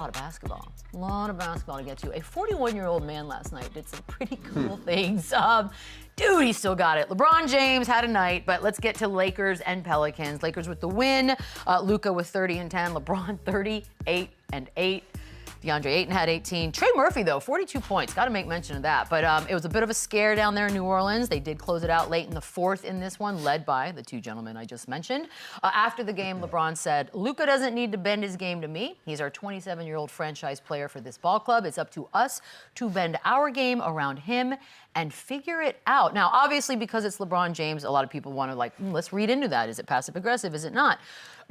A lot of basketball to get to. A 41-year-old man last night did some pretty cool things. Dude, he still got it. LeBron James had a night, but let's get to Lakers and Pelicans. Lakers with the win. LUKA with 30 and 10. LeBron 38 and 8. DeAndre Ayton had 18. Trey Murphy, though, 42 points. Got to make mention of that. But it was a bit of a scare down there in New Orleans. They did close it out late in the fourth in this one, led by the two gentlemen I just mentioned. After the game, LeBron said, "LUKA doesn't need to bend his game to me. He's our 27-year-old franchise player for this ball club. It's up to us to bend our game around him and figure it out." Now, obviously, because it's LeBron James, a lot of people want to, let's read into that. Is it passive-aggressive? Is it not?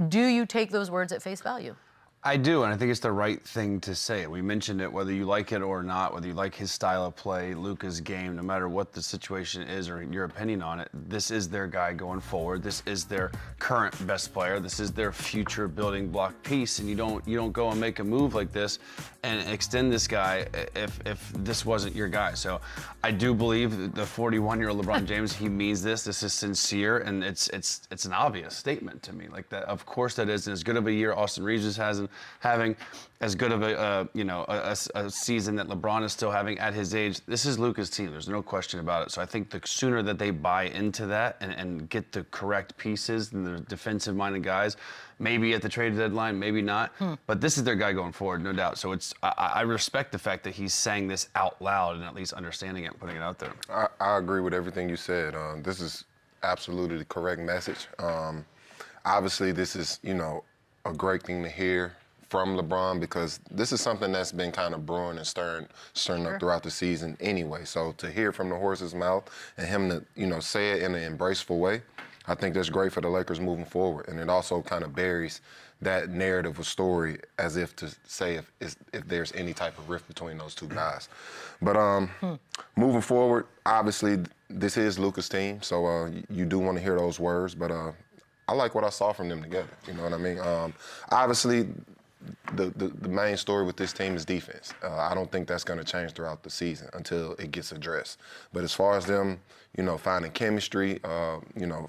Do you take those words at face value? I do, and I think it's the right thing to say. We mentioned it, whether you like it or not, whether you like his style of play, LUKA's game, no matter what the situation is or your opinion on it, this is their guy going forward. This is their current best player. This is their future building block piece, and you don't go and make a move like this and extend this guy if this wasn't your guy. So I do believe the 41-year-old LeBron James, he means this. This is sincere, and it's an obvious statement to me. Like that, of course that is. And as good of a year Austin Reeves is having, as good of a season that LeBron is still having at his age, this is LUKA's team. There's no question about it. So I think the sooner that they buy into that and get the correct pieces and the defensive-minded guys, maybe at the trade deadline, maybe not, but this is their guy going forward, no doubt. So I respect the fact that he's saying this out loud and at least understanding it and putting it out there. I agree with everything you said. This is absolutely the correct message. Obviously, this is, a great thing to hear from LeBron, because this is something that's been kind of brewing and stirring up throughout the season anyway. So to hear from the horse's mouth and him to, say it in an embraceful way, I think that's great for the Lakers moving forward. And it also kind of buries that narrative or story as if to say if there's any type of rift between those two guys. But moving forward, obviously, this is LUKA's team, so you do want to hear those words. But I like what I saw from them together. You know what I mean? Obviously, the main story with this team is defense. I don't think that's going to change throughout the season until it gets addressed. But as far as them, finding chemistry,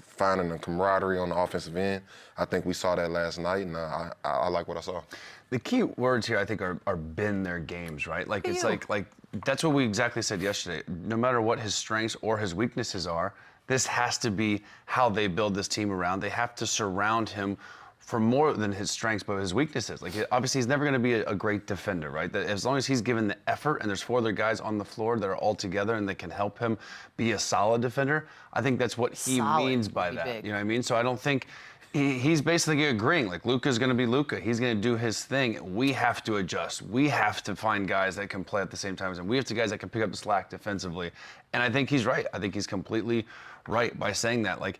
finding a camaraderie on the offensive end, I think we saw that last night, and I like what I saw. The key words here, I think, are bend their games, right? Like it's like that's what we exactly said yesterday. No matter what his strengths or his weaknesses are, this has to be how they build this team around. They have to surround him for more than his strengths, but his weaknesses. Like, obviously, he's never going to be a great defender, right? That as long as he's given the effort and there's four other guys on the floor that are all together and that can help him be a solid defender, I think that's what he means by that. Big. You know what I mean? So I don't think he's basically agreeing. Like, LUKA's going to be LUKA. He's going to do his thing. We have to adjust. We have to find guys that can play at the same time, and we have to guys that can pick up the slack defensively. And I think he's right. I think he's completely right by saying that. Like,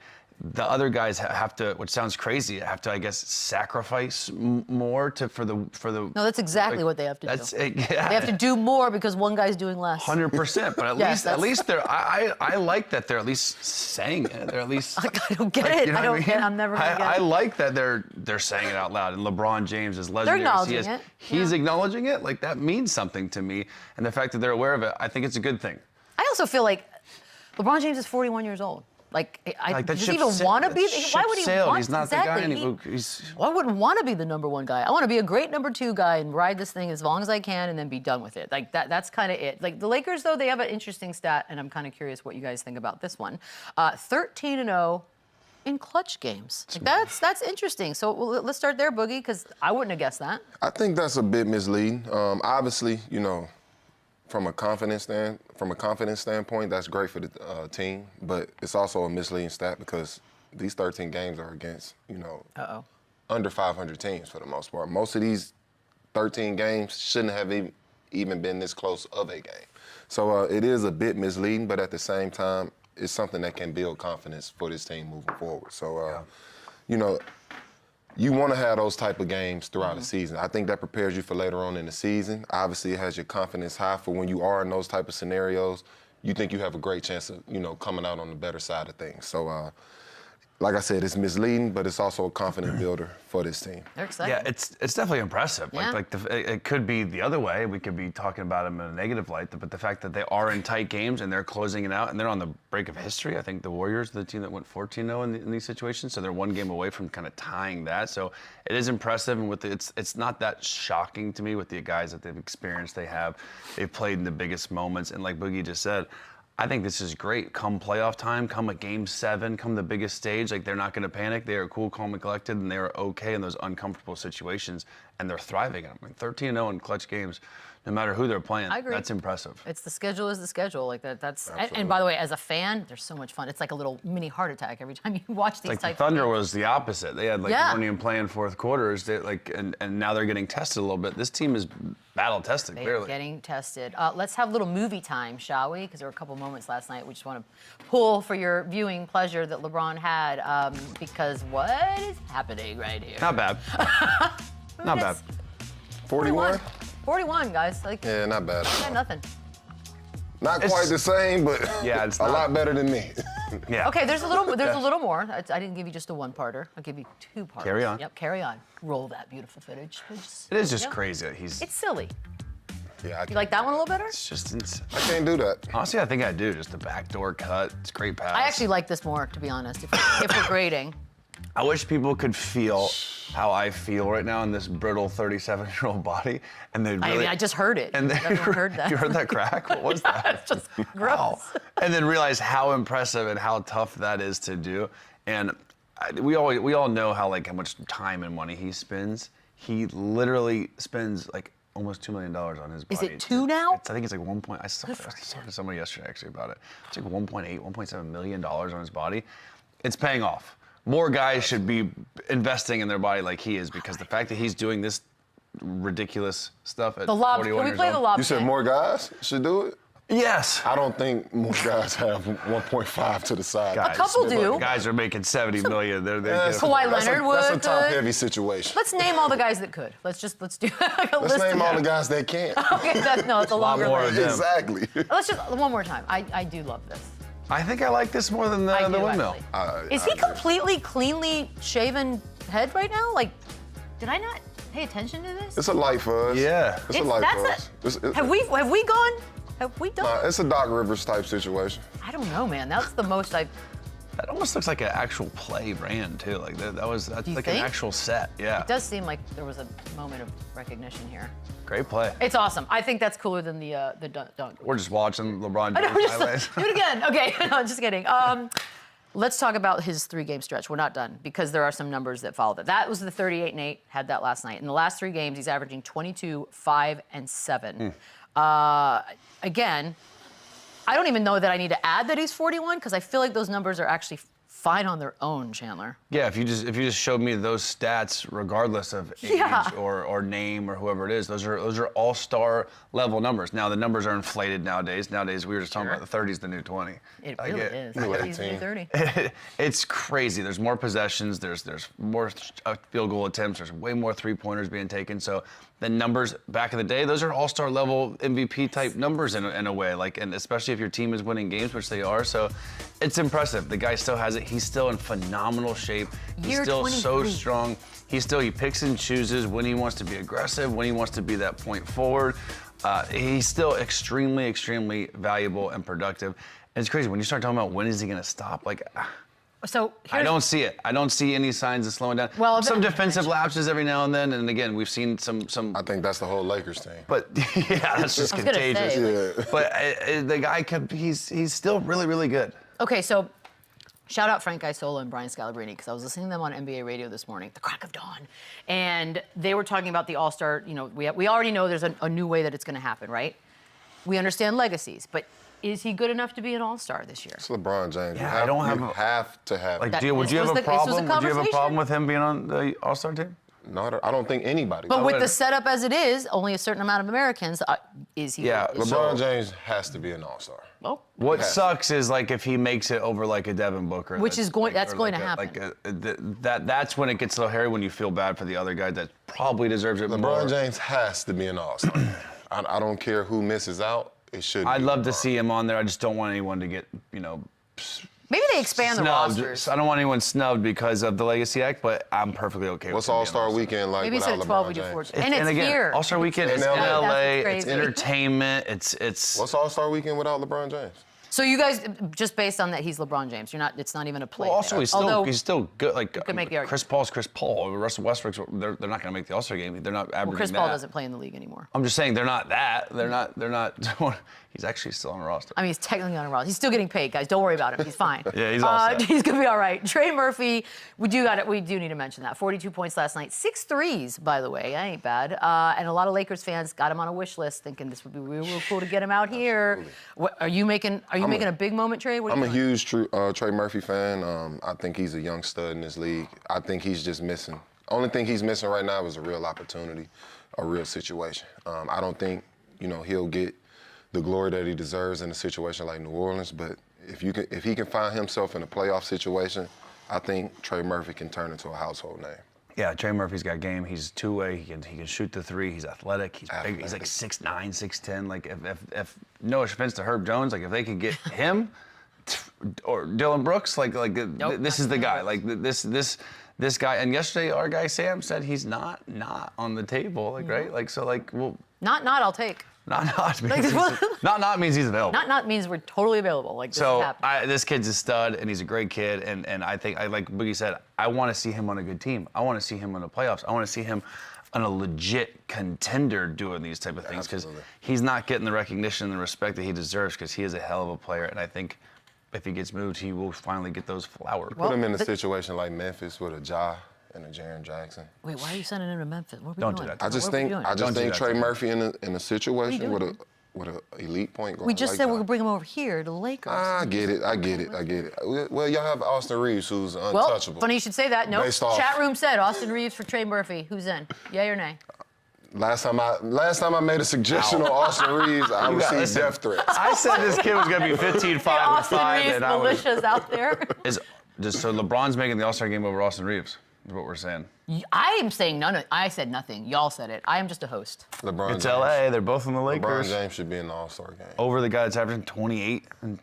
the other guys have to, which sounds crazy, have to, I guess, sacrifice more for the. No, that's exactly what they have to do. Yeah. They have to do more because one guy's doing less. 100%, but at least they're. I like that they're at least saying it. They're at least. I don't get it. I don't get it. I'm never gonna get it. I like that they're saying it out loud. And LeBron James is legendary. They're acknowledging it. He's acknowledging it. Like, that means something to me, and the fact that they're aware of it, I think it's a good thing. I also feel like LeBron James is 41 years old. Does he even want to be? Why would he want? He's not the guy anymore. I wouldn't want to be the number one guy. I want to be a great number two guy and ride this thing as long as I can and then be done with it. Like that's kind of it. Like the Lakers, though, they have an interesting stat, and I'm kind of curious what you guys think about this one. 13-0 in clutch games. Like that's interesting. So let's start there, Boogie, because I wouldn't have guessed that. I think that's a bit misleading. Obviously, from a confidence standpoint, that's great for the team, but it's also a misleading stat because these 13 games are against, under 500 teams for the most part. Most of these 13 games shouldn't have even been this close of a game. So it is a bit misleading, but at the same time, it's something that can build confidence for this team moving forward. So, you want to have those type of games throughout the season. I think that prepares you for later on in the season. Obviously, it has your confidence high for when you are in those type of scenarios. You think you have a great chance of, coming out on the better side of things. So like I said, it's misleading, but it's also a confident builder for this team. They're excited. Yeah, it's definitely impressive. Yeah. It could be the other way. We could be talking about them in a negative light, but the fact that they are in tight games and they're closing it out and they're on the brink of history. I think the Warriors are the team that went 14-0 in these situations, so they're one game away from kind of tying that. So it is impressive, and it's not that shocking to me with the guys that they've experienced. They've played in the biggest moments, and like Boogie just said, I think this is great. Come playoff time, come a game 7, come the biggest stage, like they're not going to panic. They are cool, calm, and collected, and they are okay in those uncomfortable situations, and they're thriving in them. I mean, 13-0 in clutch games, no matter who they're playing. I agree. That's impressive. It's the schedule is the schedule. Like that's and by the way, as a fan, they're so much fun. It's like a little mini heart attack every time you watch these Like types the Thunder of games. was the opposite. They had weren't even playing fourth quarters. And now they're getting tested a little bit. This team is battle tested, They're clearly. getting tested. Let's have a little movie time, shall we? Because there were a couple moments last night we just want to pull for your viewing pleasure that LeBron had. Because what is happening right here? Not bad. Not bad. 41? 41, guys. Like, Yeah, not bad. got nothing. Not quite the same, but Yeah, it's a not. lot better than me. Yeah. Okay, there's a little more. I didn't give you just a one-parter. I'll give you 2 parts. Carry on. Yep, carry on. Roll that beautiful footage, please. It is just Yep. crazy that he's. It's silly. Yeah, You like that one a little better? It's just insane. I can't do that. Honestly, I think I do. Just a backdoor cut. It's a great pass. I actually like this more, to be honest, if we're grading. I wish people could feel how I feel right now in this brittle 37-year-old body, and they really. I mean, I just heard it. And then Everyone heard that. You heard that crack? What was that? It's just gross. Wow. And then realize how impressive and how tough that is to do. And we all know how much time and money he spends. He literally spends almost $2 million on his body. Is it 2 now? I think it's like 1 point. I talked to somebody yesterday actually about it. It's like 1.8, 1.7 million dollars on his body. It's paying off. More guys should be investing in their body like he is, because the fact that he's doing this ridiculous stuff at The lob. 41 Can we years play the old. lob? You said game? more guys should do it? Yes. I don't think more guys have 1.5 to the side. Guys, couple do. Guys are making 70 million. They're Kawhi Leonard would. That's a top-heavy situation. Let's name all the guys that could. Let's do like a Let's list. name of all the guys that can't. Okay, that's a longer more list. of them. Exactly. Let's just one more time. I do love this. I think I like this more than I the do, windmill. actually. Is he completely cleanly shaven head right now? Like, did I not pay attention to this? It's a light for us. Yeah. It's a light for us. Have we gone? Have we done? It's a Doc Rivers type situation. I don't know, man. That's the most I've. That almost looks like an actual play brand too. Like that's you like think? an actual set. Yeah. It does seem like there was a moment of recognition here. Great play. It's awesome. I think that's cooler than the dunk. We're just watching LeBron I know, James just highlights. do it again. Okay, no, just kidding. Let's talk about his 3-game stretch. We're not done because there are some numbers that follow that. That was the 38-8, had that last night. In the last 3 games, he's averaging 22, 5, and 7. Again, I don't even know that I need to add that he's 41 because I feel like those numbers are actually fine on their own, Chandler. Yeah, if you just showed me those stats, regardless of age or name or whoever it is, those are all-star level numbers. Now the numbers are inflated nowadays. Nowadays we were just talking about the 30 is the new 20. It really is. New He's the new 30. It's crazy. There's more possessions. There's more field goal attempts. There's way more 3-pointers being taken. So the numbers back in the day, those are all-star level MVP type numbers in a way. And especially if your team is winning games, which they are. So it's impressive. The guy still has it. He's still in phenomenal shape. He's still so strong. He picks and chooses when he wants to be aggressive, when he wants to be that point forward. He's still extremely, extremely valuable and productive. And it's crazy when you start talking about when is he going to stop. So I don't see it. I don't see any signs of slowing down. Well, some defensive lapses every now and then, and again, we've seen some. I think that's the whole Lakers team. But yeah, that's just I was gonna contagious. say, Yeah. But the guy he's still really, really good. Okay, so shout out Frank Isola and Brian Scalabrine because I was listening to them on NBA radio this morning, at the crack of dawn, and they were talking about the All-Star. You know, we already know there's a new way that it's going to happen, right? We understand legacies, but is he good enough to be an All-Star this year? It's LeBron James. Yeah, you I don't have you a- have to have. Like, That- would you have a this was problem? the Would you have a problem conversation? with him being on the All-Star team? No, I don't think anybody. But with would- the setup as it is, only a certain amount of Americans, is he? Yeah, is- LeBron James has to be an All-Star. Oh, What Yeah. sucks is if he makes it over a Devin Booker, Which is going- that's or going to a- happen. That's when it gets so hairy when you feel bad for the other guy that probably deserves it more. LeBron James has to be an All-Star. I don't care who misses out. It should. I'd be love to LeBron. see him on there. I just don't want anyone to get Maybe they expand the rosters. I don't want anyone snubbed because of the Legacy Act, but I'm perfectly okay What's with it. All-Star Weekend like Maybe without instead of 12, we do LeBron 14. James? And it's again, here. All-Star Weekend is in LA. LA. That's It's crazy. entertainment. It's. What's All-Star Weekend without LeBron James? So you guys, just based on that, he's LeBron James. It's not even a play. Well, also, there. he's still good. Like could make the argument. Chris Paul's Chris Paul. Russell Westbrook's. They're not going to make the All-Star game. They're not averaging Well, Chris that. Paul doesn't play in the league anymore. I'm just saying they're not that. They're not. He's actually still on the roster. I mean, he's technically on a roster. He's still getting paid, guys. Don't worry about him. He's fine. Yeah, he's all set. He's gonna be all right. Trey Murphy, we do need to mention that. 42 points last night, 6 threes, by the way. That ain't bad. And a lot of Lakers fans got him on a wish list, thinking this would be real cool to get him out here. What, are you making a big moment, Trey? I'm a huge Trey Murphy fan. I think he's a young stud in this league. I think he's just missing. Only thing he's missing right now is a real opportunity, a real situation. I don't think he'll get the glory that he deserves in a situation like New Orleans, but if he can find himself in a playoff situation, I think Trey Murphy can turn into a household name. Yeah, Trey Murphy's got game. He's two-way. He can shoot the three. He's athletic. He's big. He's like 6'9", 6'10". Like if no offense to Herb Jones, like if they could get him or Dylan Brooks, this is the guy. Like this guy. And yesterday our guy Sam said he's not on the table. Like right. Like so. Like well. Not. I'll take. Not means he's available. Not means we're totally available. Like this this kid's a stud and he's a great kid and I think like Boogie said, I want to see him on a good team. I want to see him in the playoffs. I want to see him on a legit contender doing these type of things because he's not getting the recognition and the respect that he deserves because he is a hell of a player and I think if he gets moved, he will finally get those flowers. Put him in a situation like Memphis with a Ja and a Jaren Jackson. Wait, why are you sending him to Memphis? What are we Don't doing? do that. I just think Trey Murphy in a situation with an elite point guard. We just like said that. we're gonna bring him over here to the Lakers. I get it. Well, y'all have Austin Reeves, who's untouchable. Well, funny you should say that. No, Based off- chat room said Austin Reeves for Trey Murphy. Who's in? Yay or nay? Last time I made a suggestion on Austin Reeves, I received death threats. I said this kid was going to be 15, 5, and 5. Austin Reeves militias out there. So LeBron's making the All-Star game over Austin Reeves, is what we're saying. I am saying none. I said nothing. Y'all said it. I am just a host. LeBron It's James. LA. They're both in the Lakers. LeBron James should be in the All-Star game. Over the guy that's averaging 28 and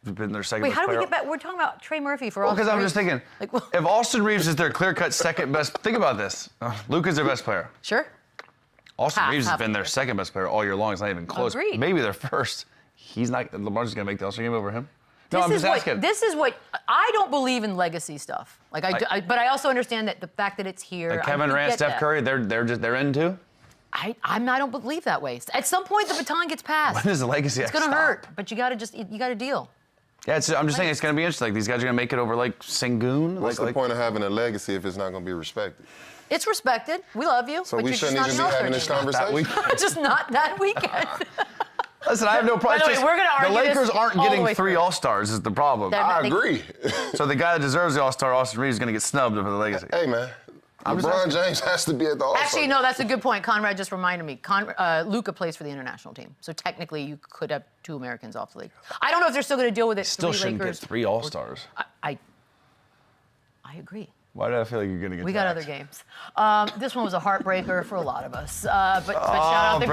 been their second Wait, best how do player. we get back? We're talking about Trey Murphy for Because Austin I'm just Reeves. thinking, if Austin Reeves is their clear-cut second best, think about this. Luka's their best player. Sure. Austin Reeves has half been the their year. second best player all year long. It's not even close. Agreed. Maybe their first. He's not. LeBron's going to make the All-Star game over him. No, I'm just asking. This is what I don't believe in legacy stuff. But I also understand that the fact that it's here. Like Kevin Durant, Steph Curry, they're in too. I don't believe that way. At some point, the baton gets passed. When does the legacy? It's gonna hurt, but you gotta deal. Yeah, I'm just saying it's going to be interesting. Like these guys are going to make it over like Sengun. What's the point of having a legacy if it's not going to be respected? It's respected. We love you. So but we you're shouldn't just even not be an having this All-Star team. conversation. Just not that weekend. Listen, I have no problem. By the way, we're gonna argue the Lakers this aren't all the getting way 3 through. All-Stars is the problem. I agree. So the guy that deserves the All-Star, Austin Reeves, is going to get snubbed for the legacy. Hey, man. LeBron James has to be at the All-Star. Actually, no, that's a good point. Conrad just reminded me. LUKA plays for the international team, so technically you could have 2 Americans off the league. I don't know if they're still going to deal with it. Still 3 shouldn't Lakers. get 3 All-Stars. I agree. Why do I feel like you're going to get We got other taxed? games. This one was a heartbreaker for a lot of us. But shout out the